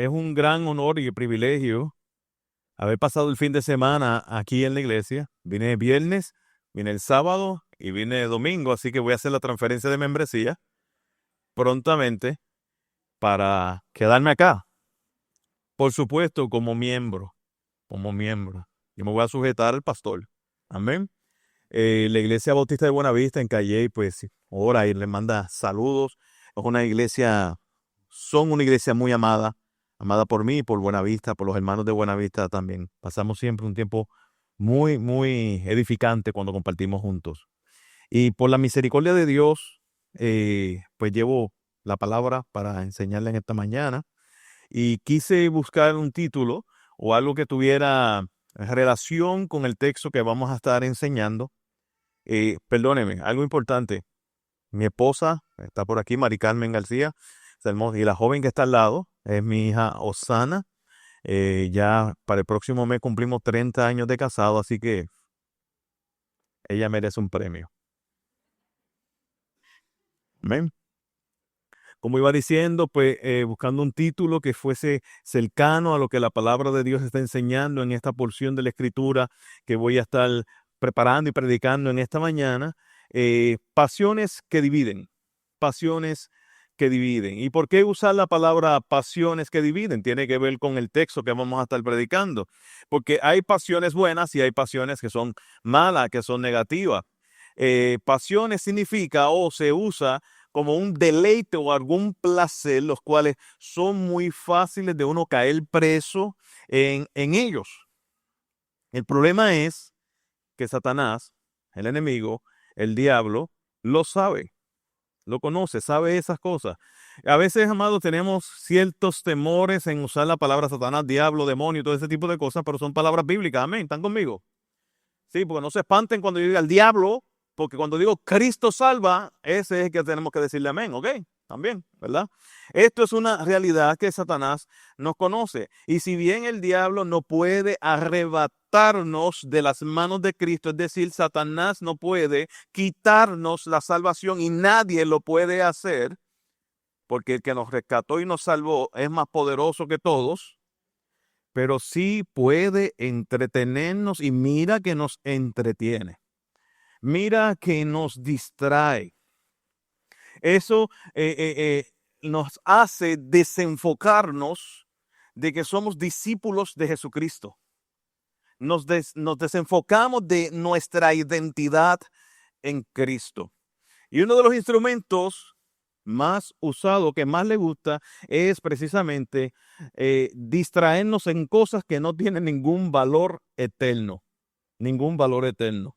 es un gran honor y privilegio haber pasado el fin de semana aquí en la iglesia. Vine viernes, vine el sábado y vine domingo, así que voy a hacer la transferencia de membresía prontamente para quedarme acá. Por supuesto, como miembro. Yo me voy a sujetar al pastor. Amén. La iglesia Bautista de Buenavista en Calley, pues ora y le manda saludos. Son una iglesia muy amada por mí, por Buenavista, por los hermanos de Buenavista también. Pasamos siempre un tiempo muy, muy edificante cuando compartimos juntos. Y por la misericordia de Dios, pues llevo la palabra para enseñarle en esta mañana. Y quise buscar un título o algo que tuviera relación con el texto que vamos a estar enseñando. Perdóneme, algo importante. Mi esposa está por aquí, Mari Carmen García, está hermosa, y la joven que está al lado es mi hija Osana. Ya para el próximo mes cumplimos 30 años de casado, así que ella merece un premio. Amén. Como iba diciendo, pues buscando un título que fuese cercano a lo que la palabra de Dios está enseñando en esta porción de la Escritura que voy a estar preparando y predicando en esta mañana. Pasiones que dividen. Pasiones que dividen. ¿Y por qué usar la palabra pasiones que dividen? Tiene que ver con el texto que vamos a estar predicando. Porque hay pasiones buenas y hay pasiones que son malas, que son negativas. Pasiones significa o se usa como un deleite o algún placer, los cuales son muy fáciles de uno caer preso en ellos. El problema es que Satanás, el enemigo, el diablo, lo sabe, lo conoce, sabe esas cosas. A veces, amados, tenemos ciertos temores en usar la palabra Satanás, diablo, demonio, todo ese tipo de cosas, pero son palabras bíblicas, amén, ¿están conmigo? Sí, porque no se espanten cuando yo diga el diablo, porque cuando digo Cristo salva, ese es el que tenemos que decirle amén, ¿ok? También, ¿verdad? Esto es una realidad que Satanás nos conoce. Y si bien el diablo no puede arrebatarnos de las manos de Cristo, es decir, Satanás no puede quitarnos la salvación y nadie lo puede hacer, porque el que nos rescató y nos salvó es más poderoso que todos, pero sí puede entretenernos y mira que nos entretiene. Mira que nos distrae. Eso nos hace desenfocarnos de que somos discípulos de Jesucristo. Nos desenfocamos de nuestra identidad en Cristo. Y uno de los instrumentos más usados, que más le gusta, es precisamente distraernos en cosas que no tienen ningún valor eterno. Ningún valor eterno.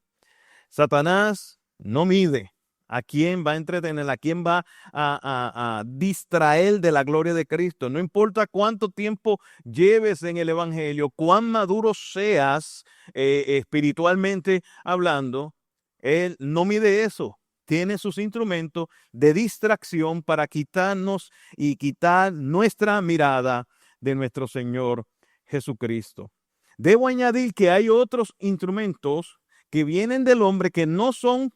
Satanás no mide a quién va a entretener, a quién va a distraer de la gloria de Cristo. No importa cuánto tiempo lleves en el Evangelio, cuán maduro seas espiritualmente hablando, él no mide eso. Tiene sus instrumentos de distracción para quitarnos y quitar nuestra mirada de nuestro Señor Jesucristo. Debo añadir que hay otros instrumentos que vienen del hombre que no son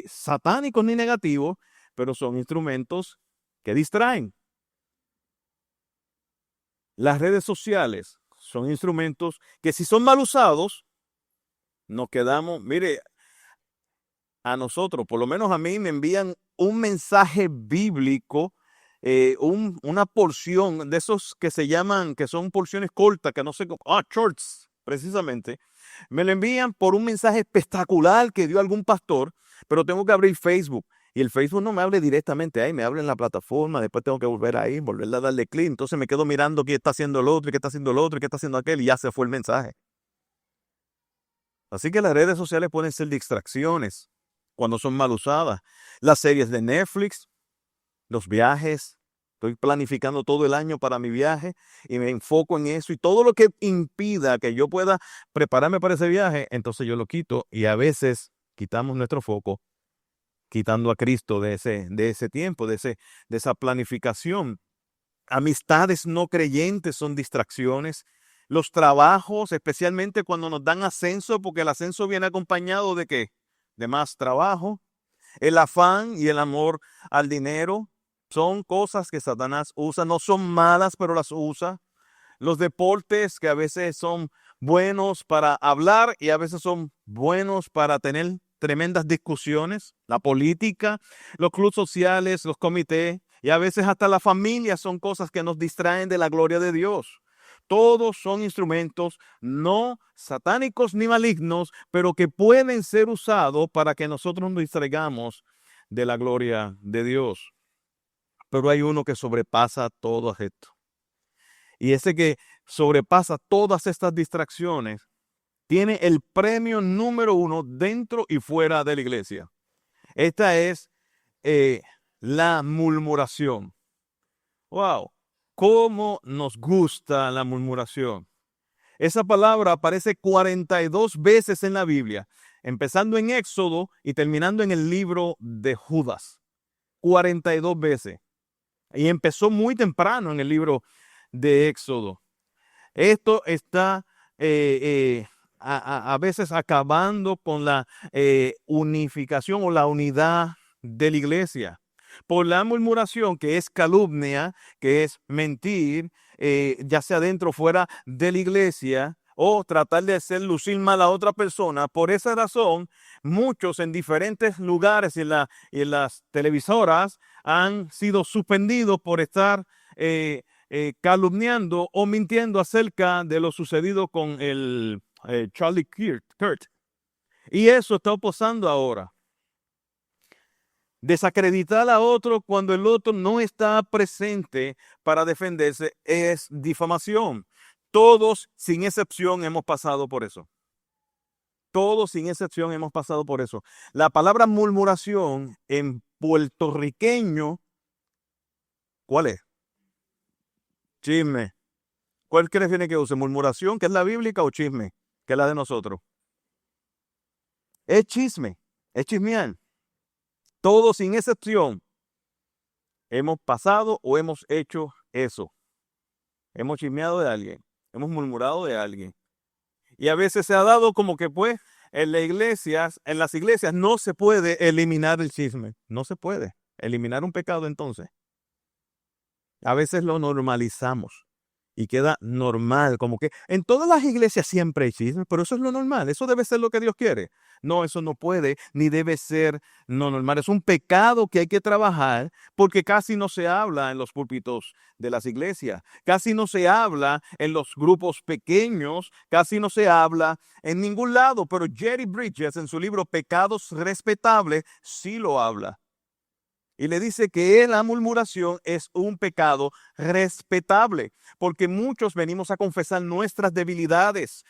satánicos ni negativos, pero son instrumentos que distraen. Las redes sociales son instrumentos que si son mal usados, nos quedamos, mire, a nosotros, por lo menos a mí me envían un mensaje bíblico, una porción de esos que se llaman, que son porciones cortas, que no sé cómo, shorts, precisamente. Me lo envían por un mensaje espectacular que dio algún pastor, pero tengo que abrir Facebook. Y el Facebook no me hable directamente ahí, me habla en la plataforma, después tengo que volver ahí, volver a darle clic. Entonces me quedo mirando qué está haciendo el otro, y qué está haciendo el otro, y qué está haciendo aquel, y ya se fue el mensaje. Así que las redes sociales pueden ser distracciones cuando son mal usadas. Las series de Netflix, los viajes. Estoy planificando todo el año para mi viaje y me enfoco en eso y todo lo que impida que yo pueda prepararme para ese viaje, entonces yo lo quito y a veces quitamos nuestro foco, quitando a Cristo de ese tiempo, de esa planificación. Amistades no creyentes son distracciones. Los trabajos, especialmente cuando nos dan ascenso, porque el ascenso viene acompañado ¿de qué? De más trabajo. El afán y el amor al dinero son cosas que Satanás usa, no son malas, pero las usa. los deportes que a veces son buenos para hablar y a veces son buenos para tener tremendas discusiones, la política, los clubes sociales, los comités y a veces hasta la familia son cosas que nos distraen de la gloria de Dios. Todos son instrumentos no satánicos ni malignos, pero que pueden ser usados para que nosotros nos distraigamos de la gloria de Dios. Pero hay uno que sobrepasa todo esto. Y ese que sobrepasa todas estas distracciones tiene el premio número 1 dentro y fuera de la iglesia. Esta es la murmuración. ¡Wow! ¿Cómo nos gusta la murmuración? Esa palabra aparece 42 veces en la Biblia, empezando en Éxodo y terminando en el libro de Judas. 42 veces. Y empezó muy temprano en el libro de Éxodo. Esto está a veces acabando con la unificación o la unidad de la iglesia. Por la murmuración, que es calumnia, que es mentir, ya sea dentro o fuera de la iglesia, o tratar de hacer lucir mal a otra persona. Por esa razón, muchos en diferentes lugares y en las televisoras han sido suspendidos por estar calumniando o mintiendo acerca de lo sucedido con el Charlie Kirk. Y eso está pasando ahora. Desacreditar a otro cuando el otro no está presente para defenderse es difamación. Todos, sin excepción, hemos pasado por eso. Todos, sin excepción, hemos pasado por eso. La palabra murmuración en puertorriqueño, ¿cuál es? Chisme. ¿Cuál crees que use? ¿Murmuración, que es la bíblica, o chisme, que es la de nosotros? Es chisme, es chismear. Todos, sin excepción, hemos pasado o hemos hecho eso. Hemos chismeado de alguien, hemos murmurado de alguien. Y a veces se ha dado como que pues en las iglesias no se puede eliminar el chisme. No se puede eliminar un pecado entonces. A veces lo normalizamos y queda normal, como que en todas las iglesias siempre hay chisme, pero eso es lo normal, eso debe ser lo que Dios quiere. No, eso no puede ni debe ser lo normal. Es un pecado que hay que trabajar porque casi no se habla en los púlpitos de las iglesias, casi no se habla en los grupos pequeños, casi no se habla en ningún lado, pero Jerry Bridges en su libro Pecados Respetables sí lo habla. Y le dice que la murmuración es un pecado respetable, porque muchos venimos a confesar nuestras debilidades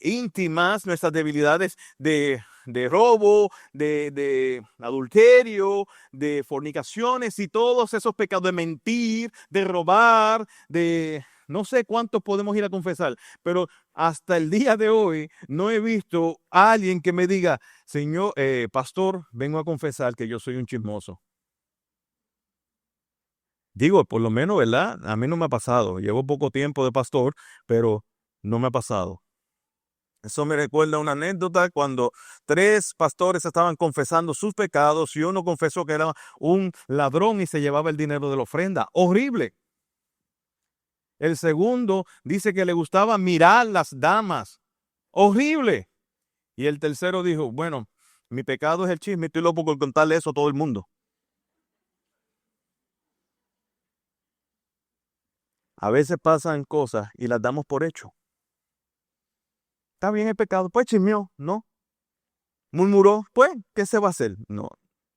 íntimas, nuestras debilidades de robo, de adulterio, de fornicaciones y todos esos pecados, de mentir, de robar, de no sé cuántos podemos ir a confesar, pero hasta el día de hoy no he visto a alguien que me diga: Señor, pastor, vengo a confesar que yo soy un chismoso. Digo, por lo menos, ¿verdad? A mí no me ha pasado. Llevo poco tiempo de pastor, pero no me ha pasado. Eso me recuerda una anécdota cuando 3 pastores estaban confesando sus pecados y uno confesó que era un ladrón y se llevaba el dinero de la ofrenda. Horrible. El segundo dice que le gustaba mirar las damas. Horrible. Y el tercero dijo: bueno, mi pecado es el chisme, estoy loco por contarle eso a todo el mundo. A veces pasan cosas y las damos por hecho. Está bien el pecado, pues chismeó, ¿no? Murmuró, pues, ¿qué se va a hacer? No,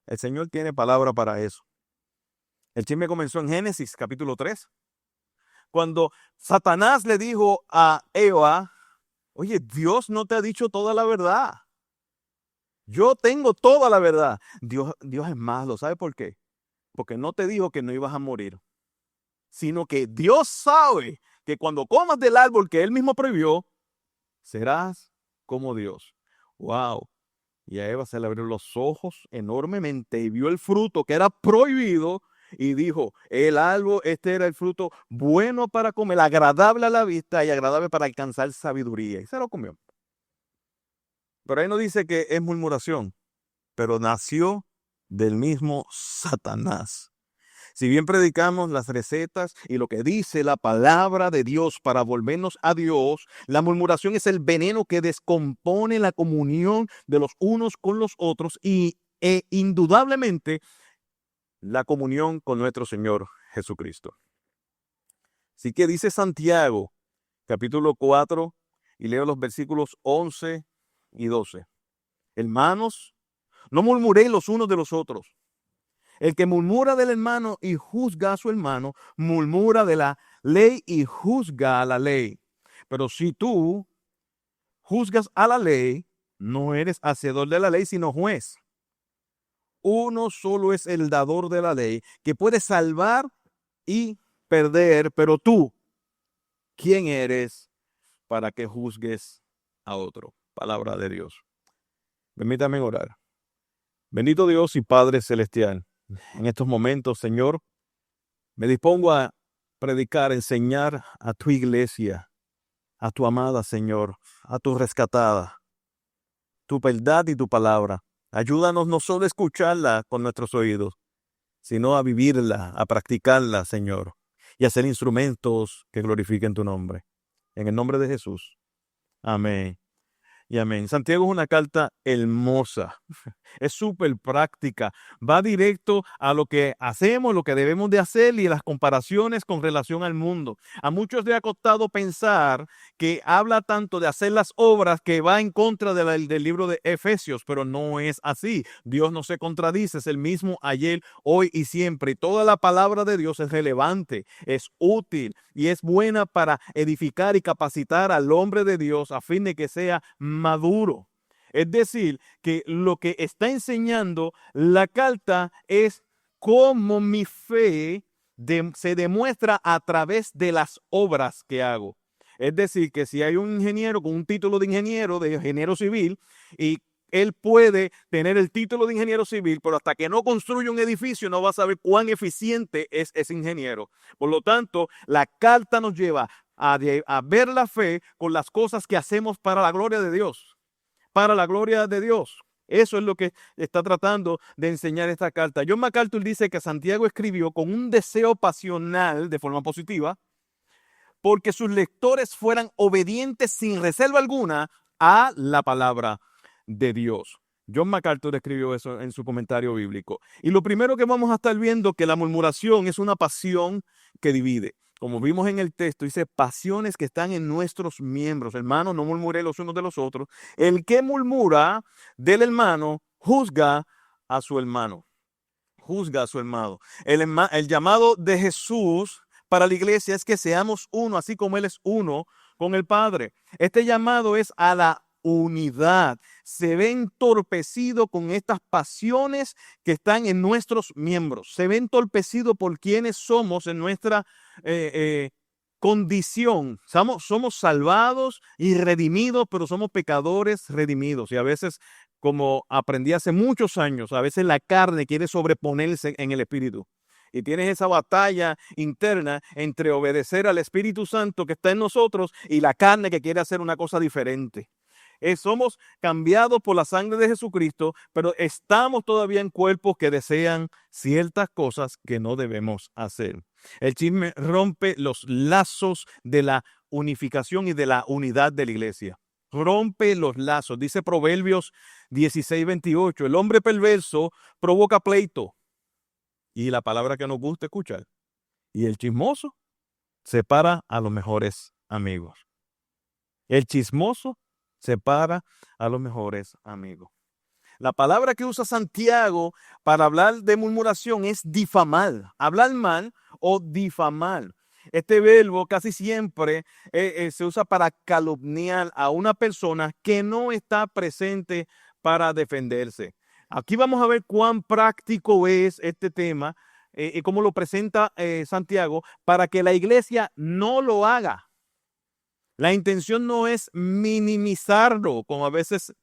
el Señor tiene palabra para eso. El chisme comenzó en Génesis capítulo 3, cuando Satanás le dijo a Eva: oye, Dios no te ha dicho toda la verdad. Yo tengo toda la verdad. Dios es malo, ¿sabe por qué? Porque no te dijo que no ibas a morir, sino que Dios sabe que cuando comas del árbol que Él mismo prohibió, serás como Dios. ¡Wow! Y a Eva se le abrieron los ojos enormemente y vio el fruto que era prohibido y dijo: el árbol, este era el fruto bueno para comer, agradable a la vista y agradable para alcanzar sabiduría. Y se lo comió. Pero ahí no dice que es murmuración, pero nació del mismo Satanás. Si bien predicamos las recetas y lo que dice la palabra de Dios para volvernos a Dios, la murmuración es el veneno que descompone la comunión de los unos con los otros e indudablemente la comunión con nuestro Señor Jesucristo. Así que dice Santiago, capítulo 4, y leo los versículos 11 y 12. Hermanos, no murmuréis los unos de los otros. El que murmura del hermano y juzga a su hermano, murmura de la ley y juzga a la ley. Pero si tú juzgas a la ley, no eres hacedor de la ley, sino juez. Uno solo es el dador de la ley, que puede salvar y perder, pero tú, ¿quién eres para que juzgues a otro? Palabra de Dios. Permítame orar. Bendito Dios y Padre Celestial, en estos momentos, Señor, me dispongo a predicar, enseñar a tu iglesia, a tu amada, Señor, a tu rescatada, tu verdad y tu palabra. Ayúdanos no solo a escucharla con nuestros oídos, sino a vivirla, a practicarla, Señor, y a ser instrumentos que glorifiquen tu nombre. En el nombre de Jesús. Amén. Y amén. Santiago es una carta hermosa, es súper práctica, va directo a lo que hacemos, lo que debemos de hacer y las comparaciones con relación al mundo. A muchos les ha costado pensar que habla tanto de hacer las obras que va en contra del libro de Efesios, pero no es así. Dios no se contradice, es el mismo ayer, hoy y siempre. Y toda la palabra de Dios es relevante, es útil y es buena para edificar y capacitar al hombre de Dios a fin de que sea maduro. Es decir, que lo que está enseñando la carta es cómo mi fe se demuestra a través de las obras que hago. Es decir, que si hay un ingeniero con un título de ingeniero civil, y él puede tener el título de ingeniero civil, pero hasta que no construye un edificio no va a saber cuán eficiente es ese ingeniero. Por lo tanto, la carta nos lleva a ver la fe con las cosas que hacemos para la gloria de Dios. Para la gloria de Dios. Eso es lo que está tratando de enseñar esta carta. John MacArthur dice que Santiago escribió con un deseo pasional de forma positiva porque sus lectores fueran obedientes sin reserva alguna a la palabra de Dios. John MacArthur escribió eso en su comentario bíblico. Y lo primero que vamos a estar viendo que la murmuración es una pasión que divide. Como vimos en el texto, dice pasiones que están en nuestros miembros. Hermanos, no murmuréis los unos de los otros. El que murmura del hermano juzga a su hermano. Juzga a su hermano. El llamado de Jesús para la iglesia es que seamos uno, así como Él es uno con el Padre. Este llamado es a la unidad. Se ve entorpecido con estas pasiones que están en nuestros miembros. Se ve entorpecido por quienes somos en nuestra condición. Somos salvados y redimidos, pero somos pecadores redimidos. Y a veces, como aprendí hace muchos años, a veces la carne quiere sobreponerse en el espíritu. Y tienes esa batalla interna entre obedecer al Espíritu Santo que está en nosotros y la carne que quiere hacer una cosa diferente. Somos cambiados por la sangre de Jesucristo, pero estamos todavía en cuerpos que desean ciertas cosas que no debemos hacer. El chisme rompe los lazos de la unificación y de la unidad de la iglesia. Rompe los lazos. Dice Proverbios 16:28. El hombre perverso provoca pleito. Y la palabra que nos gusta escuchar. Y el chismoso separa a los mejores amigos. El chismoso separa a los mejores amigos. La palabra que usa Santiago para hablar de murmuración es difamar, hablar mal o difamar. Este verbo casi siempre se usa para calumniar a una persona que no está presente para defenderse. Aquí vamos a ver cuán práctico es este tema y cómo lo presenta Santiago para que la iglesia no lo haga. La intención no es minimizarlo, como a veces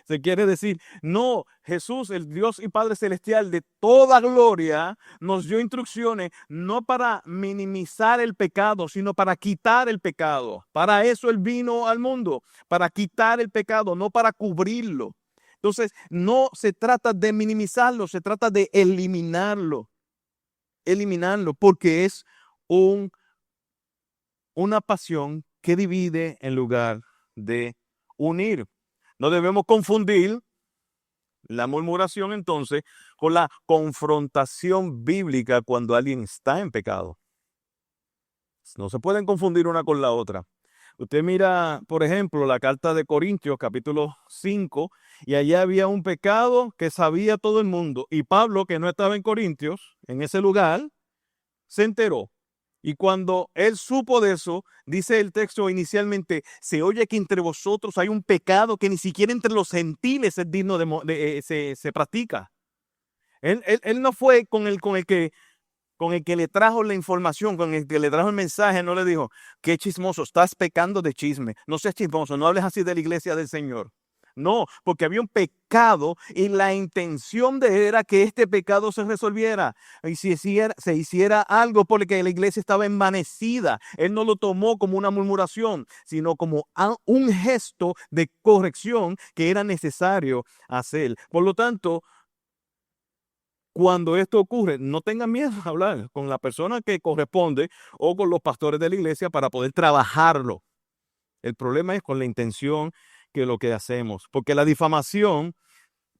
se quiere decir. No, Jesús, el Dios y Padre Celestial de toda gloria, nos dio instrucciones no para minimizar el pecado, sino para quitar el pecado. Para eso Él vino al mundo, para quitar el pecado, no para cubrirlo. Entonces, no se trata de minimizarlo, se trata de eliminarlo. eliminarlo porque es una pasión que divide en lugar de unir. No debemos confundir la murmuración entonces con la confrontación bíblica cuando alguien está en pecado. No se pueden confundir una con la otra. Usted mira, por ejemplo, la carta de Corintios, capítulo 5, y allá había un pecado que sabía todo el mundo. Y Pablo, que no estaba en Corintios, en ese lugar, se enteró. Y cuando él supo de eso, dice el texto inicialmente, se oye que entre vosotros hay un pecado que ni siquiera entre los gentiles es digno se practica. Él no fue con el que le trajo la información, con el que le trajo el mensaje, no le dijo, qué chismoso, estás pecando de chisme, no seas chismoso, no hables así de la iglesia del Señor. No, porque había un pecado y la intención de él era que este pecado se resolviera y se hiciera algo porque la iglesia estaba envanecida. Él no lo tomó como una murmuración, sino como un gesto de corrección que era necesario hacer. Por lo tanto, cuando esto ocurre, no tengan miedo a hablar con la persona que corresponde o con los pastores de la iglesia para poder trabajarlo. El problema es con la intención que lo que hacemos, porque la difamación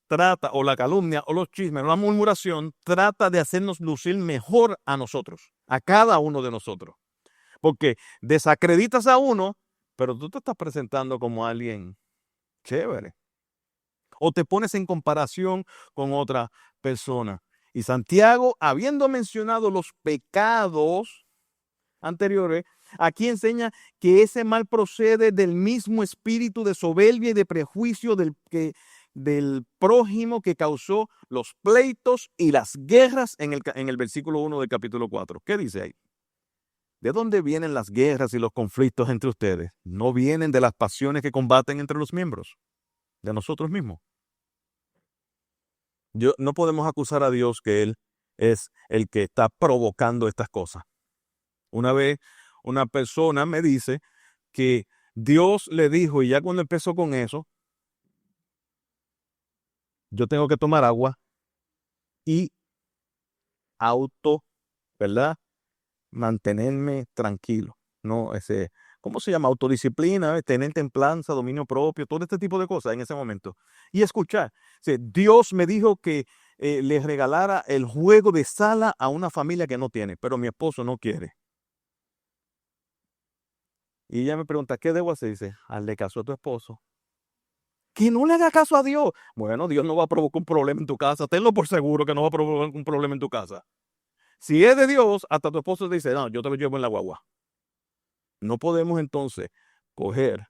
trata, o la calumnia, o los chismes, o la murmuración, trata de hacernos lucir mejor a nosotros, a cada uno de nosotros. Porque desacreditas a uno, pero tú te estás presentando como alguien chévere. O te pones en comparación con otra persona. Y Santiago, habiendo mencionado los pecados anteriores, aquí enseña que ese mal procede del mismo espíritu de soberbia y de prejuicio del prójimo que causó los pleitos y las guerras en el versículo 1 del capítulo 4. ¿Qué dice ahí? ¿De dónde vienen las guerras y los conflictos entre ustedes? No vienen de las pasiones que combaten entre los miembros, de nosotros mismos. No podemos acusar a Dios que Él es el que está provocando estas cosas. Una vez una persona me dice que Dios le dijo, y ya cuando empezó con eso, yo tengo que tomar agua y ¿verdad? Mantenerme tranquilo. No, ¿cómo se llama? Autodisciplina, tener templanza, dominio propio, todo este tipo de cosas en ese momento. Y escuchar. Dios me dijo que le regalara el juego de sala a una familia que no tiene, pero mi esposo no quiere. Y ella me pregunta, ¿qué debo hacer? Dice, hazle caso a tu esposo. Que no le haga caso a Dios. Bueno, Dios no va a provocar un problema en tu casa. Tenlo por seguro que no va a provocar un problema en tu casa. Si es de Dios, hasta tu esposo te dice, no, yo te lo llevo en la guagua. No podemos entonces coger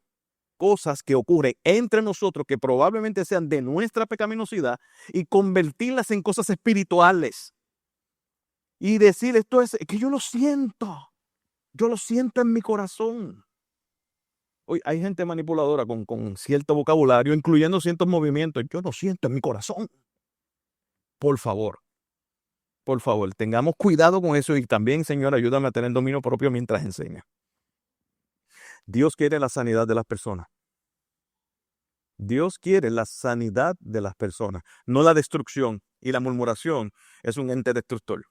cosas que ocurren entre nosotros que probablemente sean de nuestra pecaminosidad y convertirlas en cosas espirituales. Y decir, esto es que yo lo siento en mi corazón. Hoy hay gente manipuladora con cierto vocabulario, incluyendo ciertos movimientos. Yo lo siento en mi corazón. Por favor, tengamos cuidado con eso y también, Señor, ayúdame a tener dominio propio mientras enseña. Dios quiere la sanidad de las personas. Dios quiere la sanidad de las personas, no la destrucción. Y la murmuración es un ente destructor.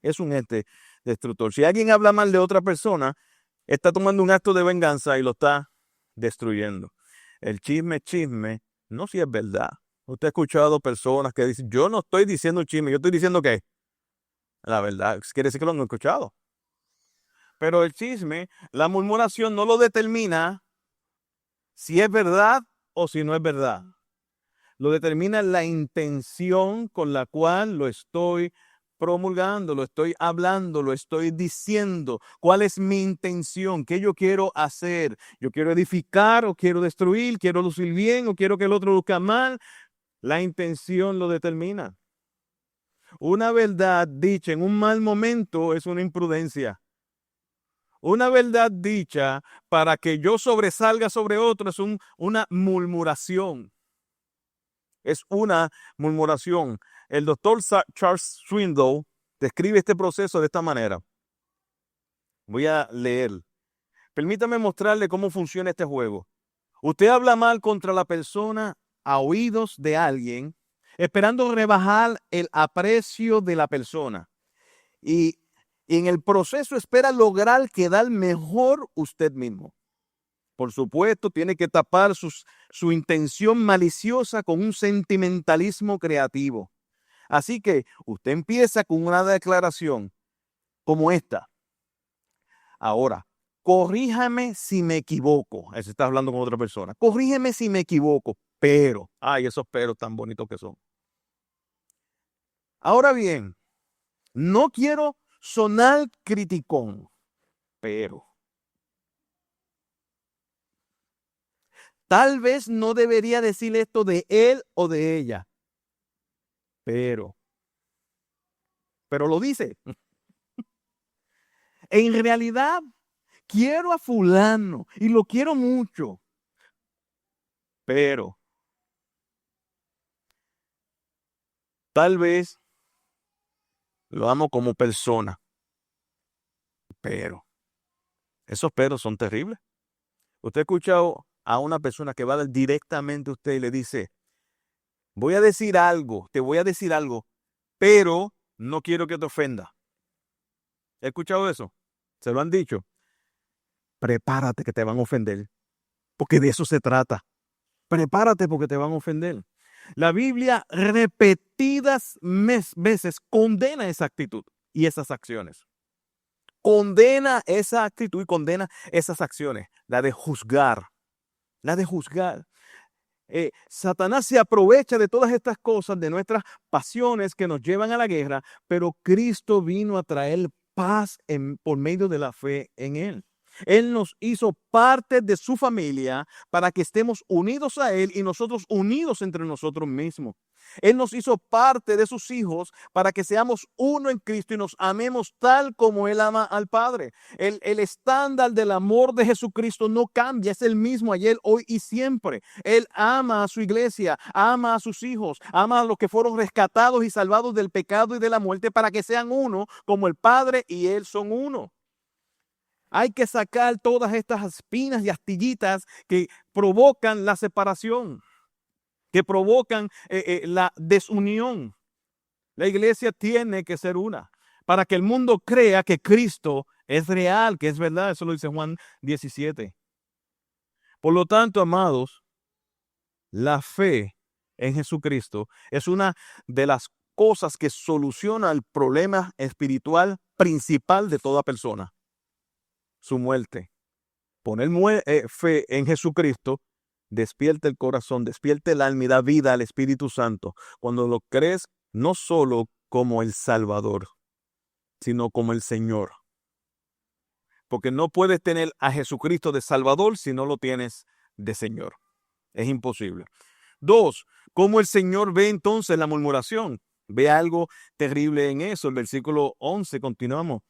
Es un ente destructor. Si alguien habla mal de otra persona, está tomando un acto de venganza y lo está destruyendo. El chisme, no si es verdad. Usted ha escuchado personas que dicen, yo no estoy diciendo chisme, yo estoy diciendo que la verdad, quiere decir que lo han escuchado. Pero el chisme, la murmuración no lo determina si es verdad o si no es verdad. Lo determina la intención con la cual lo estoy promulgando, lo estoy hablando, lo estoy diciendo. ¿Cuál es mi intención? ¿Qué yo quiero hacer? ¿Yo quiero edificar o quiero destruir? ¿Quiero lucir bien o quiero que el otro luzca mal? La intención lo determina. Una verdad dicha en un mal momento es una imprudencia. Una verdad dicha para que yo sobresalga sobre otro es una murmuración. Es una murmuración. El doctor Charles Swindoll describe este proceso de esta manera. Voy a leer. Permítame mostrarle cómo funciona este juego. Usted habla mal contra la persona a oídos de alguien, esperando rebajar el aprecio de la persona. y en el proceso espera lograr quedar mejor usted mismo. Por supuesto, tiene que tapar su intención maliciosa con un sentimentalismo creativo. Así que usted empieza con una declaración como esta. Ahora, corríjame si me equivoco. Él se está hablando con otra persona. Corrígeme si me equivoco, pero, ay, esos peros tan bonitos que son. Ahora bien, no quiero sonar criticón, pero tal vez no debería decir esto de él o de ella, pero lo dice. En realidad, quiero a fulano y lo quiero mucho, pero tal vez lo amo como persona, pero esos peros son terribles. Usted ha escuchado a una persona que va directamente a usted y le dice, voy a decir algo, te voy a decir algo, pero no quiero que te ofenda. ¿He escuchado eso? ¿Se lo han dicho? Prepárate que te van a ofender, porque de eso se trata. Prepárate porque te van a ofender. La Biblia repetidas veces condena esa actitud y esas acciones. Condena esa actitud y condena esas acciones. La de juzgar. La de juzgar. Satanás se aprovecha de todas estas cosas, de nuestras pasiones que nos llevan a la guerra, pero Cristo vino a traer paz por medio de la fe en Él. Él nos hizo parte de su familia para que estemos unidos a Él y nosotros unidos entre nosotros mismos. Él nos hizo parte de sus hijos para que seamos uno en Cristo y nos amemos tal como Él ama al Padre. El estándar del amor de Jesucristo no cambia, es el mismo ayer, hoy y siempre. Él ama a su iglesia, ama a sus hijos, ama a los que fueron rescatados y salvados del pecado y de la muerte para que sean uno como el Padre y Él son uno. Hay que sacar todas estas espinas y astillitas que provocan la separación, que provocan la desunión. La iglesia tiene que ser una para que el mundo crea que Cristo es real, que es verdad. Eso lo dice Juan 17. Por lo tanto, amados, la fe en Jesucristo es una de las cosas que soluciona el problema espiritual principal de toda persona. Su muerte. Poner fe en Jesucristo despierta el corazón, despierta el alma y da vida al Espíritu Santo. Cuando lo crees no solo como el Salvador, sino como el Señor. Porque no puedes tener a Jesucristo de Salvador si no lo tienes de Señor. Es imposible. 2, ¿cómo el Señor ve entonces la murmuración? Ve algo terrible en eso. El versículo 11, continuamos.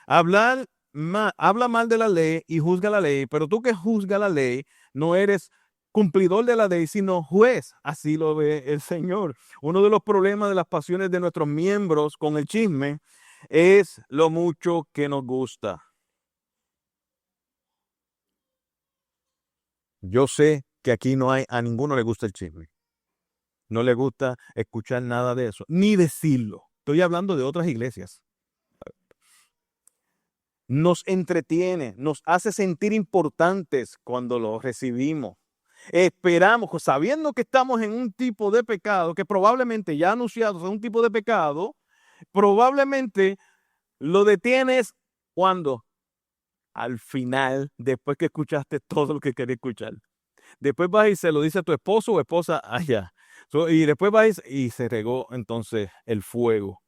Habla mal de la ley y juzga la ley, pero tú que juzgas la ley no eres cumplidor de la ley, sino juez. Así lo ve el Señor. Uno de los problemas de las pasiones de nuestros miembros con el chisme es lo mucho que nos gusta. Yo sé que aquí a ninguno le gusta el chisme. No le gusta escuchar nada de eso, ni decirlo. Estoy hablando de otras iglesias. Nos entretiene, nos hace sentir importantes cuando lo recibimos. Esperamos, sabiendo que estamos en un tipo de pecado, que probablemente ya anunciados es un tipo de pecado, probablemente lo detienes cuando al final, después que escuchaste todo lo que querías escuchar. Después vas y se lo dice a tu esposo o esposa allá. Y después vas y se regó entonces el fuego.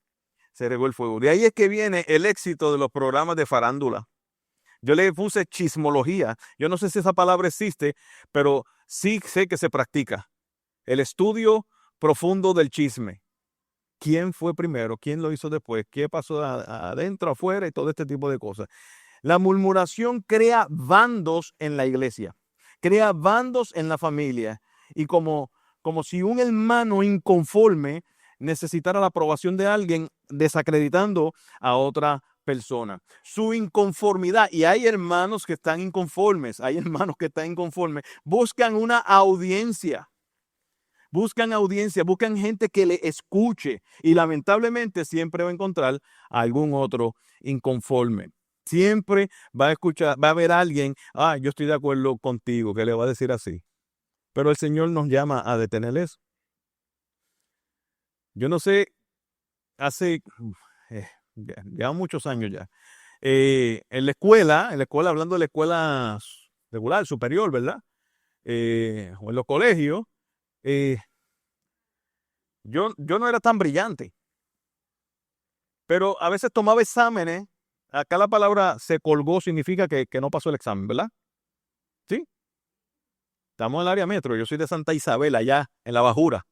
Se regó el fuego. De ahí es que viene el éxito de los programas de farándula. Yo le puse chismología. Yo no sé si esa palabra existe, pero sí sé que se practica. El estudio profundo del chisme. ¿Quién fue primero? ¿Quién lo hizo después? ¿Qué pasó adentro, afuera? Y todo este tipo de cosas. La murmuración crea bandos en la iglesia. Crea bandos en la familia. Y como si un hermano inconforme necesitara la aprobación de alguien, desacreditando a otra persona. Su inconformidad, y hay hermanos que están inconformes, buscan una audiencia, buscan audiencia, buscan gente que le escuche y lamentablemente siempre va a encontrar a algún otro inconforme. Siempre va a escuchar, va a haber alguien, yo estoy de acuerdo contigo, que le va a decir así. Pero el Señor nos llama a detener eso. Yo no sé, hace ya muchos años ya, en la escuela, hablando de la escuela regular, superior, ¿verdad? O en los colegios, yo no era tan brillante, pero a veces tomaba exámenes. Acá la palabra se colgó significa que no pasó el examen, ¿verdad? Sí, estamos en el área metro. Yo soy de Santa Isabel, allá en la Bajura,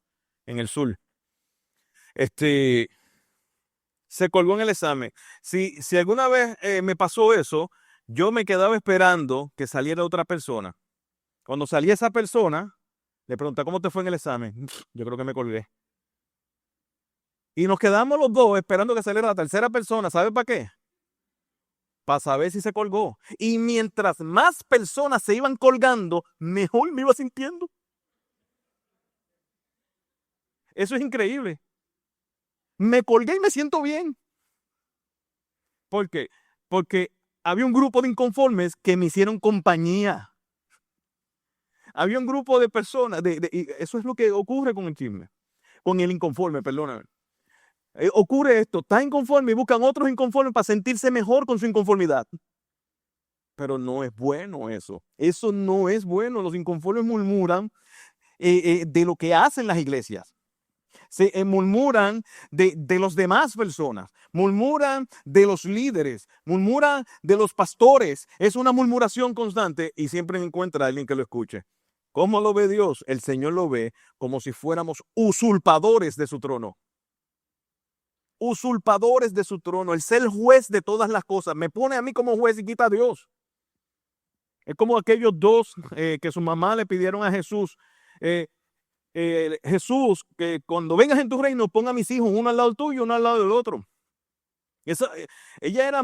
en el sur. Se colgó en el examen. Si alguna vez me pasó eso, yo me quedaba esperando que saliera otra persona. Cuando salía esa persona, le preguntaba, ¿cómo te fue en el examen? Yo creo que me colgué. Y nos quedamos los dos esperando que saliera la tercera persona. ¿Sabe para qué? Para saber si se colgó. Y mientras más personas se iban colgando, mejor me iba sintiendo. Eso es increíble. Me colgué y me siento bien. ¿Por qué? Porque había un grupo de inconformes que me hicieron compañía. Había un grupo de personas, y eso es lo que ocurre con el chisme, con el inconforme, perdóname. Ocurre esto, está inconforme y buscan otros inconformes para sentirse mejor con su inconformidad. Pero no es bueno eso. Eso no es bueno. Los inconformes murmuran de lo que hacen las iglesias. Se murmuran de los demás personas, murmuran de los líderes, murmuran de los pastores. Es una murmuración constante y siempre encuentra a alguien que lo escuche. ¿Cómo lo ve Dios? El Señor lo ve como si fuéramos usurpadores de su trono. Usurpadores de su trono. El ser juez de todas las cosas. Me pone a mí como juez y quita a Dios. Es como aquellos dos que su mamá le pidieron a Jesús. Jesús, que cuando vengas en tu reino, ponga a mis hijos uno al lado tuyo, uno al lado del otro. Ella era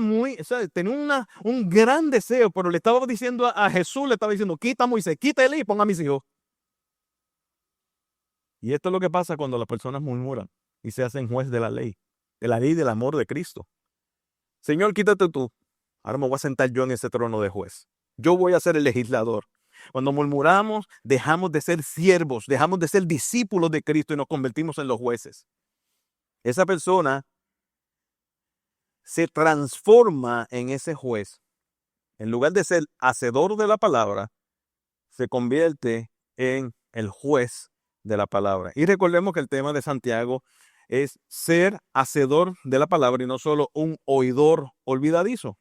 tenía un gran deseo, pero le estaba diciendo a Jesús, le estaba diciendo, quita a Moisés, quita a Elí y ponga a mis hijos. Y esto es lo que pasa cuando las personas murmuran y se hacen juez de la ley del amor de Cristo. Señor, quítate tú. Ahora me voy a sentar yo en ese trono de juez. Yo voy a ser el legislador. Cuando murmuramos, dejamos de ser siervos, dejamos de ser discípulos de Cristo y nos convertimos en los jueces. Esa persona se transforma en ese juez. En lugar de ser hacedor de la palabra, se convierte en el juez de la palabra. Y recordemos que el tema de Santiago es ser hacedor de la palabra y no solo un oidor olvidadizo.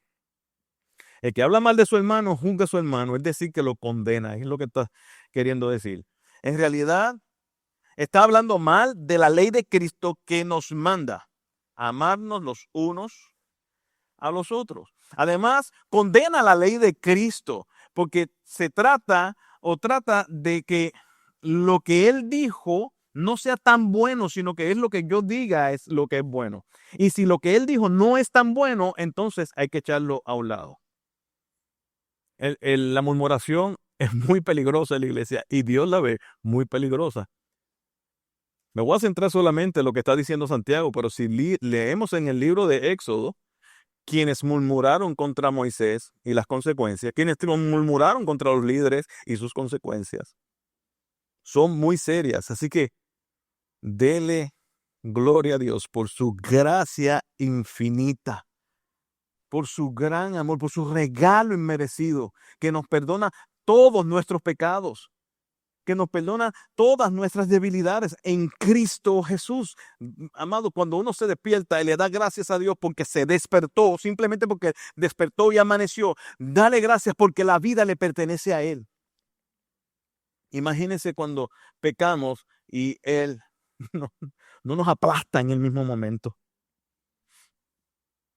El que habla mal de su hermano, juzga a su hermano, es decir, que lo condena, es lo que está queriendo decir. En realidad, está hablando mal de la ley de Cristo que nos manda a amarnos los unos a los otros. Además, condena la ley de Cristo porque se trata de que lo que Él dijo no sea tan bueno, sino que es lo que yo diga es lo que es bueno. Y si lo que Él dijo no es tan bueno, entonces hay que echarlo a un lado. La murmuración es muy peligrosa en la iglesia y Dios la ve muy peligrosa. Me voy a centrar solamente en lo que está diciendo Santiago, pero si leemos en el libro de Éxodo, quienes murmuraron contra Moisés y las consecuencias, quienes murmuraron contra los líderes y sus consecuencias, son muy serias. Así que dele gloria a Dios por su gracia infinita, por su gran amor, por su regalo inmerecido, que nos perdona todos nuestros pecados, que nos perdona todas nuestras debilidades en Cristo Jesús. Amado, cuando uno se despierta y le da gracias a Dios porque se despertó, simplemente porque despertó y amaneció, dale gracias porque la vida le pertenece a Él. Imagínense cuando pecamos y Él no nos aplasta en el mismo momento.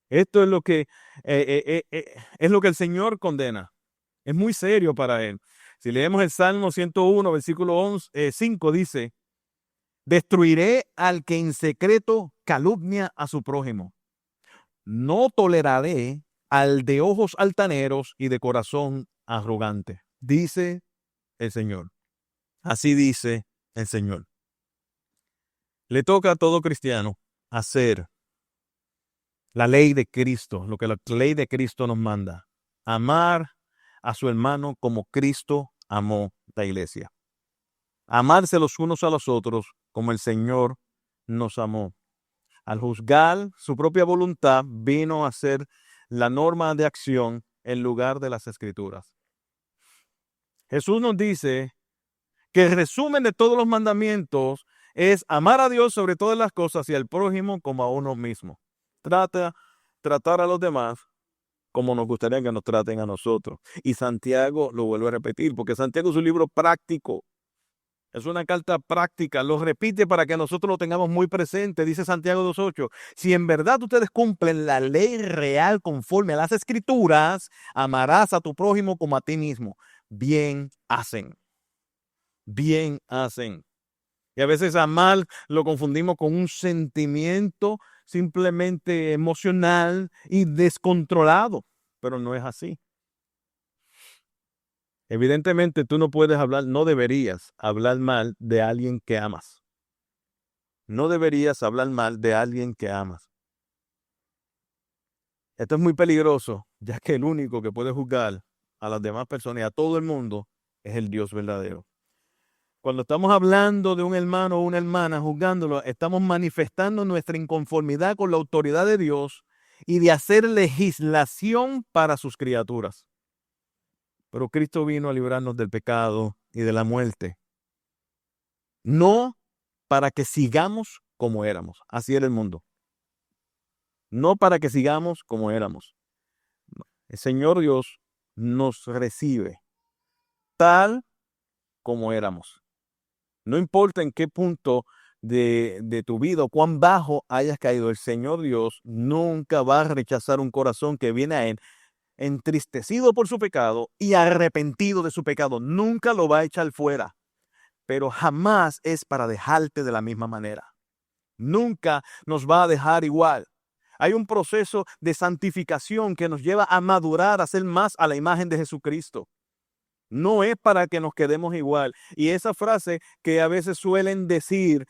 Esto es lo que el Señor condena. Es muy serio para Él. Si leemos el Salmo 101, versículo 5, dice, destruiré al que en secreto calumnia a su prójimo. No toleraré al de ojos altaneros y de corazón arrogante, dice el Señor. Así dice el Señor. Le toca a todo cristiano hacer la ley de Cristo, lo que la ley de Cristo nos manda. Amar a su hermano como Cristo amó la iglesia. Amarse los unos a los otros como el Señor nos amó. Al juzgar su propia voluntad, vino a ser la norma de acción en lugar de las Escrituras. Jesús nos dice que el resumen de todos los mandamientos es amar a Dios sobre todas las cosas y al prójimo como a uno mismo. Tratar a los demás como nos gustaría que nos traten a nosotros. Y Santiago lo vuelve a repetir, porque Santiago es un libro práctico. Es una carta práctica, lo repite para que nosotros lo tengamos muy presente. Dice Santiago 2:8, si en verdad ustedes cumplen la ley real conforme a las Escrituras, amarás a tu prójimo como a ti mismo. Bien hacen. Bien hacen. Y a veces amar lo confundimos con un sentimiento simplemente emocional y descontrolado, pero no es así. Evidentemente tú no puedes hablar, no deberías hablar mal de alguien que amas. No deberías hablar mal de alguien que amas. Esto es muy peligroso, ya que el único que puede juzgar a las demás personas y a todo el mundo es el Dios verdadero. Cuando estamos hablando de un hermano o una hermana, juzgándolo, estamos manifestando nuestra inconformidad con la autoridad de Dios y de hacer legislación para sus criaturas. Pero Cristo vino a librarnos del pecado y de la muerte. No para que sigamos como éramos. Así era el mundo. No para que sigamos como éramos. El Señor Dios nos recibe tal como éramos. No importa en qué punto de tu vida o cuán bajo hayas caído, el Señor Dios nunca va a rechazar un corazón que viene a Él entristecido por su pecado y arrepentido de su pecado. Nunca lo va a echar fuera, pero jamás es para dejarte de la misma manera. Nunca nos va a dejar igual. Hay un proceso de santificación que nos lleva a madurar, a ser más a la imagen de Jesucristo. No es para que nos quedemos igual. Y esa frase que a veces suelen decir,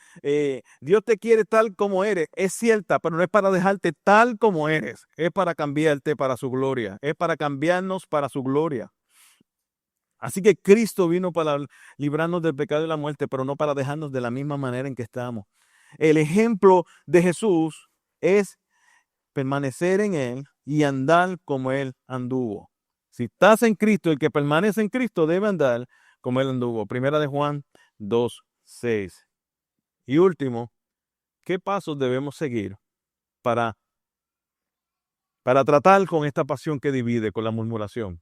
Dios te quiere tal como eres, es cierta, pero no es para dejarte tal como eres. Es para cambiarte para su gloria. Es para cambiarnos para su gloria. Así que Cristo vino para librarnos del pecado y la muerte, pero no para dejarnos de la misma manera en que estamos. El ejemplo de Jesús es permanecer en Él y andar como Él anduvo. Si estás en Cristo, el que permanece en Cristo debe andar como Él anduvo. Primera de Juan 2:6. Y último, ¿qué pasos debemos seguir para tratar con esta pasión que divide, con la murmuración?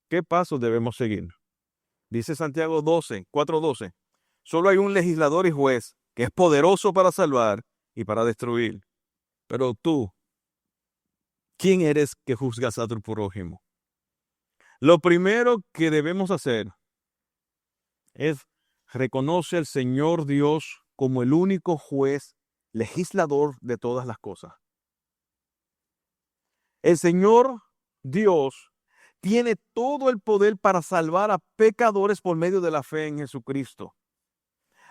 ¿Qué pasos debemos seguir? Dice Santiago 4:12. Solo hay un legislador y juez que es poderoso para salvar y para destruir. Pero tú, ¿quién eres que juzgas a tu prójimo? Lo primero que debemos hacer es reconocer al Señor Dios como el único juez, legislador de todas las cosas. El Señor Dios tiene todo el poder para salvar a pecadores por medio de la fe en Jesucristo,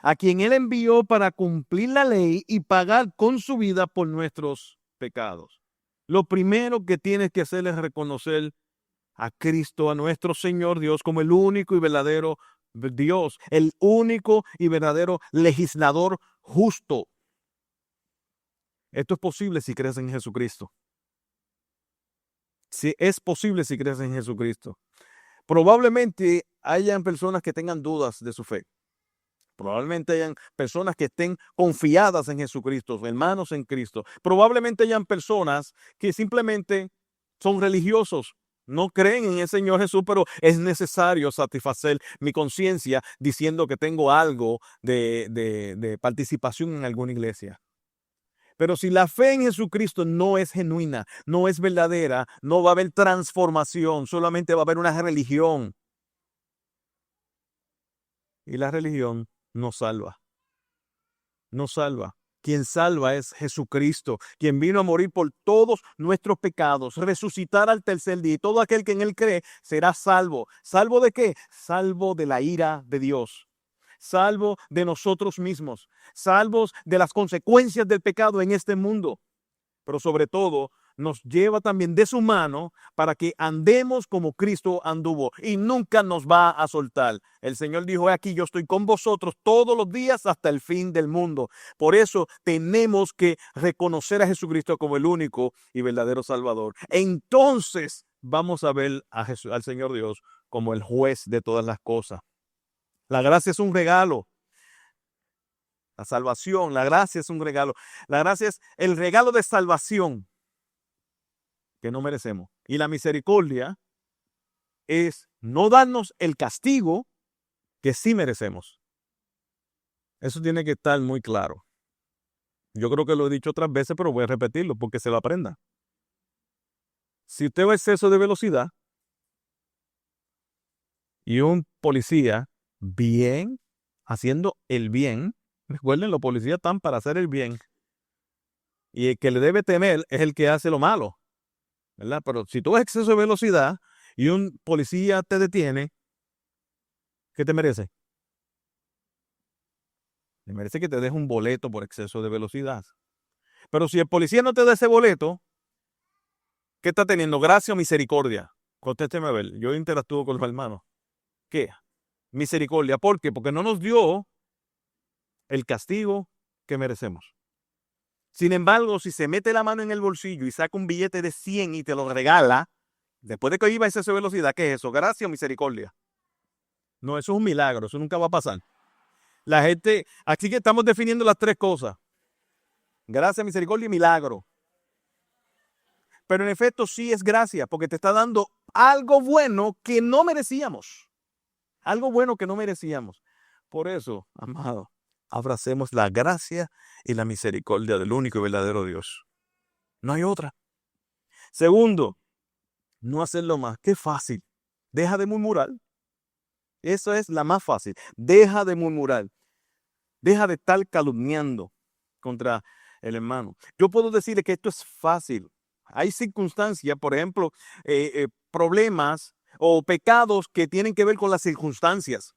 a quien Él envió para cumplir la ley y pagar con su vida por nuestros pecados. Lo primero que tienes que hacer es reconocer a Cristo, a nuestro Señor Dios, como el único y verdadero Dios, el único y verdadero legislador justo. Esto es posible si crees en Jesucristo. Si es posible si crees en Jesucristo. Probablemente hayan personas que tengan dudas de su fe. Probablemente hayan personas que estén confiadas en Jesucristo, hermanos en Cristo. Probablemente hayan personas que simplemente son religiosos, no creen en el Señor Jesús, pero es necesario satisfacer mi conciencia diciendo que tengo algo de participación en alguna iglesia. Pero si la fe en Jesucristo no es genuina, no es verdadera, no va a haber transformación, solamente va a haber una religión. Y la religión no salva. No salva. Quien salva es Jesucristo, quien vino a morir por todos nuestros pecados, resucitar al tercer día. Y todo aquel que en Él cree será salvo. ¿Salvo de qué? Salvo de la ira de Dios. salvo de nosotros mismos, salvos de las consecuencias del pecado en este mundo, pero sobre todo nos lleva también de su mano para que andemos como Cristo anduvo y nunca nos va a soltar. El Señor dijo: aquí yo estoy con vosotros todos los días hasta el fin del mundo. Por eso tenemos que reconocer a Jesucristo como el único y verdadero Salvador. Entonces vamos a ver a al Señor Dios como el juez de todas las cosas. La gracia es un regalo. La salvación, la gracia es un regalo. La gracia es el regalo de salvación que no merecemos. Y la misericordia es no darnos el castigo que sí merecemos. Eso tiene que estar muy claro. Yo creo que lo he dicho otras veces, pero voy a repetirlo porque se lo aprenda. Si usted va a exceso de velocidad y un policía bien, haciendo el bien, recuerden, los policías están para hacer el bien, y el que le debe temer es el que hace lo malo, ¿verdad? Pero si tú vas a exceso de velocidad y un policía te detiene, ¿qué te merece? Te merece que te deje un boleto por exceso de velocidad. Pero si el policía no te da ese boleto, ¿qué está teniendo? ¿Gracia o misericordia? Contésteme a ver. Yo interactúo con los hermanos. ¿Qué? Misericordia. ¿Por qué? Porque no nos dio el castigo que merecemos. Sin embargo, si se mete la mano en el bolsillo y saca un billete de 100 y te lo regala, después de que iba a exceso de velocidad, ¿qué es eso? ¿Gracia o misericordia? No, eso es un milagro. Eso nunca va a pasar. La gente, así que estamos definiendo las tres cosas: gracia, misericordia y milagro. Pero en efecto sí es gracia, porque te está dando algo bueno que no merecíamos. Algo bueno que no merecíamos. Por eso, amado, abracemos la gracia y la misericordia del único y verdadero Dios. No hay otra. Segundo, no hacerlo más. Qué fácil. Deja de murmurar. Eso es la más fácil. Deja de murmurar. Deja de estar calumniando contra el hermano. Yo puedo decirle que esto es fácil. Hay circunstancias, por ejemplo, problemas o pecados que tienen que ver con las circunstancias,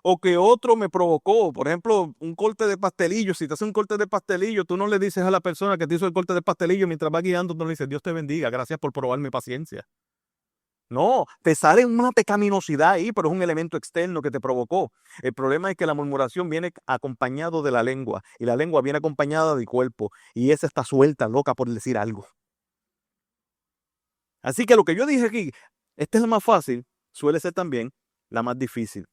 o que otro me provocó. Por ejemplo, un corte de pastelillo. Si te hace un corte de pastelillo, tú no le dices a la persona que te hizo el corte de pastelillo mientras va guiando, tú le dices: Dios te bendiga, gracias por probarme paciencia. No, te sale una pecaminosidad ahí, pero es un elemento externo que te provocó. El problema es que la murmuración viene acompañado de la lengua, y la lengua viene acompañada del cuerpo, y esa está suelta, loca por decir algo. Así que lo que yo dije aquí, esta es la más fácil, suele ser también la más difícil.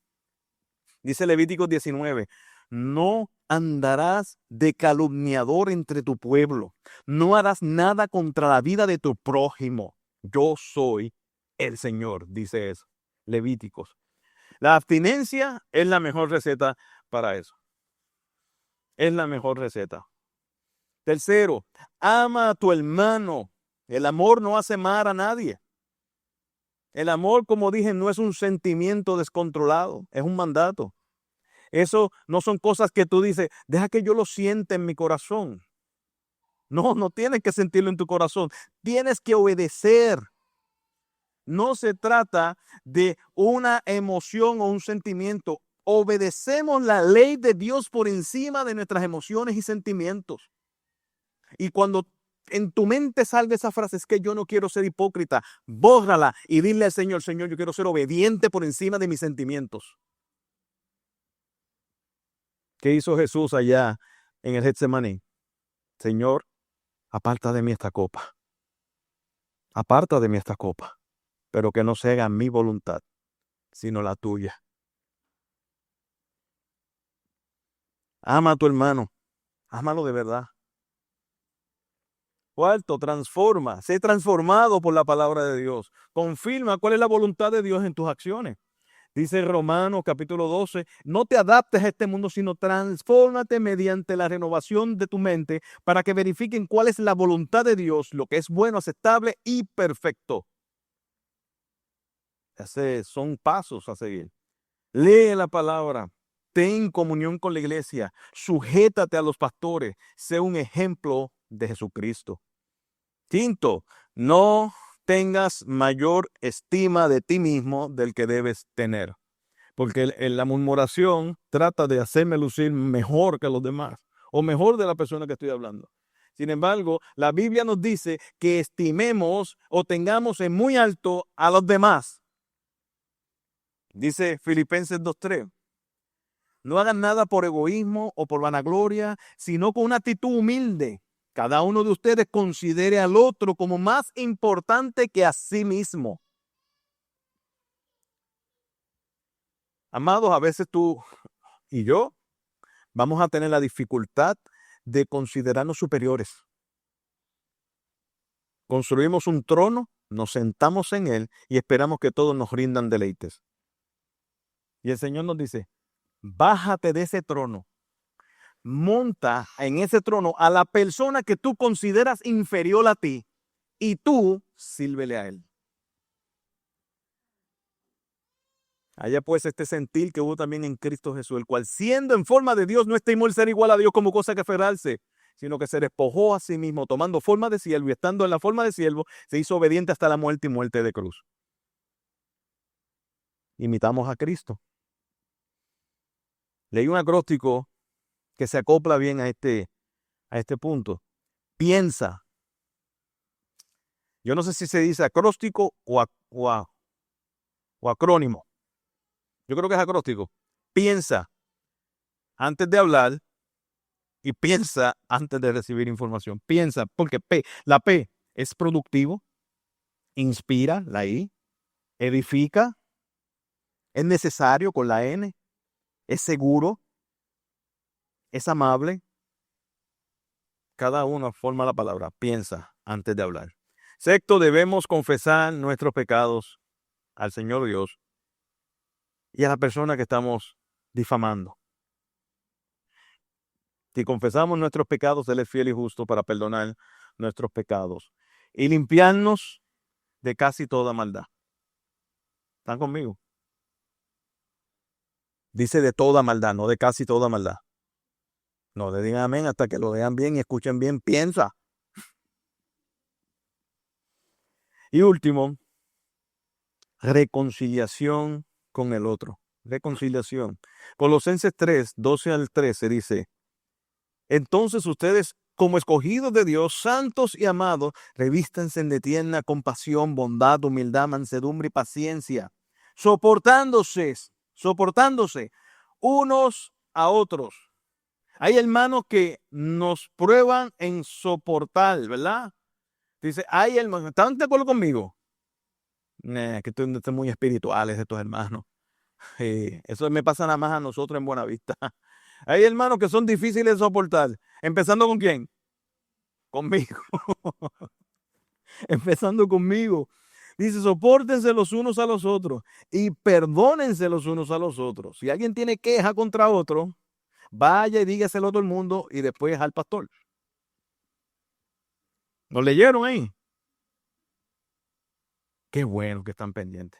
Dice Levíticos 19, no andarás de calumniador entre tu pueblo, no harás nada contra la vida de tu prójimo. Yo soy el Señor, dice eso. Levíticos. La abstinencia es la mejor receta para eso. Es la mejor receta. Tercero, ama a tu hermano. El amor no hace mal a nadie. El amor, como dije, no es un sentimiento descontrolado, es un mandato. Eso no son cosas que tú dices: deja que yo lo sienta en mi corazón. No, no tienes que sentirlo en tu corazón. Tienes que obedecer. No se trata de una emoción o un sentimiento. Obedecemos la ley de Dios por encima de nuestras emociones y sentimientos. Y cuando en tu mente salga esa frase: es que yo no quiero ser hipócrita, bórrala y dile al Señor: Señor, yo quiero ser obediente por encima de mis sentimientos. ¿Qué hizo Jesús allá en el Getsemaní? Señor, aparta de mí esta copa. Aparta de mí esta copa, pero que no se haga mi voluntad, sino la tuya. Ama a tu hermano. Ámalo de verdad. Cuarto, transforma. Sé transformado por la palabra de Dios. Confirma cuál es la voluntad de Dios en tus acciones. Dice Romanos capítulo 12, no te adaptes a este mundo, sino transfórmate mediante la renovación de tu mente para que verifiquen cuál es la voluntad de Dios, lo que es bueno, aceptable y perfecto. Son pasos a seguir. Lee la palabra, ten comunión con la iglesia, sujétate a los pastores, sé un ejemplo de Jesucristo. Quinto, no tengas mayor estima de ti mismo del que debes tener. Porque la murmuración trata de hacerme lucir mejor que los demás o mejor de la persona que estoy hablando. Sin embargo, la Biblia nos dice que estimemos o tengamos en muy alto a los demás. Dice Filipenses 2:3. No hagan nada por egoísmo o por vanagloria, sino con una actitud humilde. Cada uno de ustedes considere al otro como más importante que a sí mismo. Amados, a veces tú y yo vamos a tener la dificultad de considerarnos superiores. Construimos un trono, nos sentamos en él y esperamos que todos nos rindan deleites. Y el Señor nos dice, bájate de ese trono, monta en ese trono a la persona que tú consideras inferior a ti y tú sírvele a él. Allá pues este sentir que hubo también en Cristo Jesús, el cual siendo en forma de Dios no estimó el ser igual a Dios como cosa que aferrarse, sino que se despojó a sí mismo, tomando forma de siervo y estando en la forma de siervo, se hizo obediente hasta la muerte y muerte de cruz. Imitamos a Cristo. Leí un acróstico que se acopla bien a este punto. Piensa. Yo no sé si se dice acróstico o acrónimo. Yo creo que es acróstico. Piensa antes de hablar y piensa antes de recibir información. Piensa, porque la P es productivo, inspira, la I, edifica, es necesario con la N, es seguro, es amable. Cada uno forma la palabra. Piensa antes de hablar. Sexto, debemos confesar nuestros pecados al Señor Dios y a la persona que estamos difamando. Si confesamos nuestros pecados, Él es fiel y justo para perdonar nuestros pecados y limpiarnos de casi toda maldad. ¿Están conmigo? Dice de toda maldad, no de casi toda maldad. No le digan amén hasta que lo vean bien y escuchen bien. Piensa. Y último, reconciliación con el otro. Reconciliación. Colosenses 3, 12 al 13 dice, entonces ustedes, como escogidos de Dios, santos y amados, revístanse de tierna compasión, bondad, humildad, mansedumbre y paciencia, soportándose unos a otros. Hay hermanos que nos prueban en soportar, ¿verdad? Dice, hay hermanos, ¿están de acuerdo conmigo? Que estoy muy espirituales estos hermanos. Eso me pasa nada más a nosotros en Buenavista. Hay hermanos que son difíciles de soportar. ¿Empezando con quién? Conmigo. Empezando conmigo. Dice, sopórtense los unos a los otros y perdónense los unos a los otros. Si alguien tiene queja contra otro, vaya y dígaselo a todo el mundo y después al pastor. ¿Lo leyeron ahí? Qué bueno que están pendientes.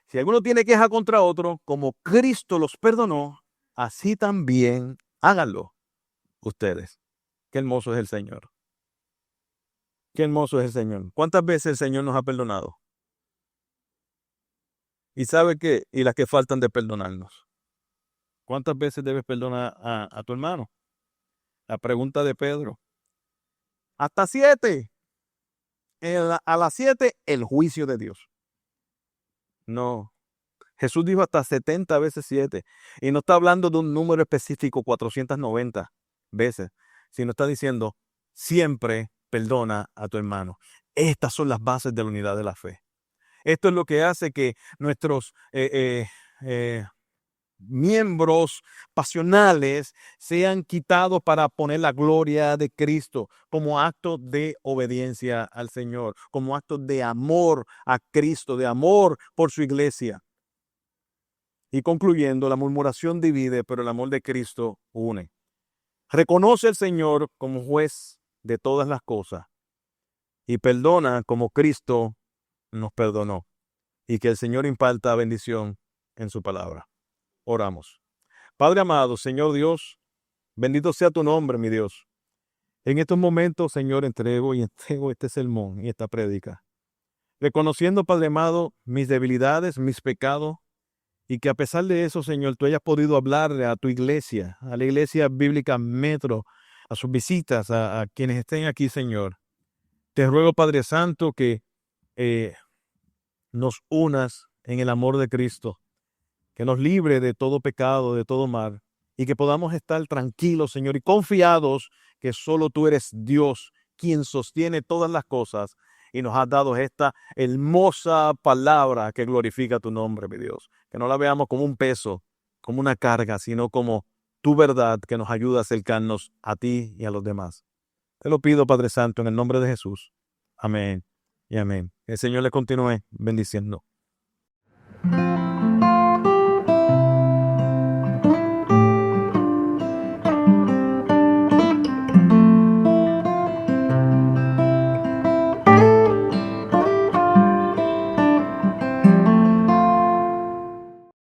Si alguno tiene queja contra otro, como Cristo los perdonó, así también háganlo ustedes. Qué hermoso es el Señor. Qué hermoso es el Señor. ¿Cuántas veces el Señor nos ha perdonado? ¿Y sabe qué? Y las que faltan de perdonarnos. ¿Cuántas veces debes perdonar a tu hermano? La pregunta de Pedro. Hasta 7. A las 7, el juicio de Dios. No. Jesús dijo hasta 70 veces 7. Y no está hablando de un número específico, 490 veces, sino está diciendo, siempre perdona a tu hermano. Estas son las bases de la unidad de la fe. Esto es lo que hace que nuestros miembros pasionales sean quitados para poner la gloria de Cristo como acto de obediencia al Señor, como acto de amor a Cristo, de amor por su iglesia. Y concluyendo, la murmuración divide, pero el amor de Cristo une. Reconoce al Señor como juez de todas las cosas y perdona como Cristo nos perdonó. Y que el Señor imparta bendición en su palabra. Oramos. Padre amado, Señor Dios, bendito sea tu nombre, mi Dios. En estos momentos, Señor, entrego este sermón y esta prédica. Reconociendo, Padre amado, mis debilidades, mis pecados, y que a pesar de eso, Señor, tú hayas podido hablarle a tu iglesia, a la iglesia bíblica Metro, a sus visitas, a quienes estén aquí, Señor. Te ruego, Padre Santo, que nos unas en el amor de Cristo, que nos libre de todo pecado, de todo mal, y que podamos estar tranquilos, Señor, y confiados que solo tú eres Dios, quien sostiene todas las cosas, y nos has dado esta hermosa palabra que glorifica tu nombre, mi Dios. Que no la veamos como un peso, como una carga, sino como tu verdad que nos ayuda a acercarnos a ti y a los demás. Te lo pido, Padre Santo, en el nombre de Jesús. Amén y amén. Que el Señor le continúe bendiciendo.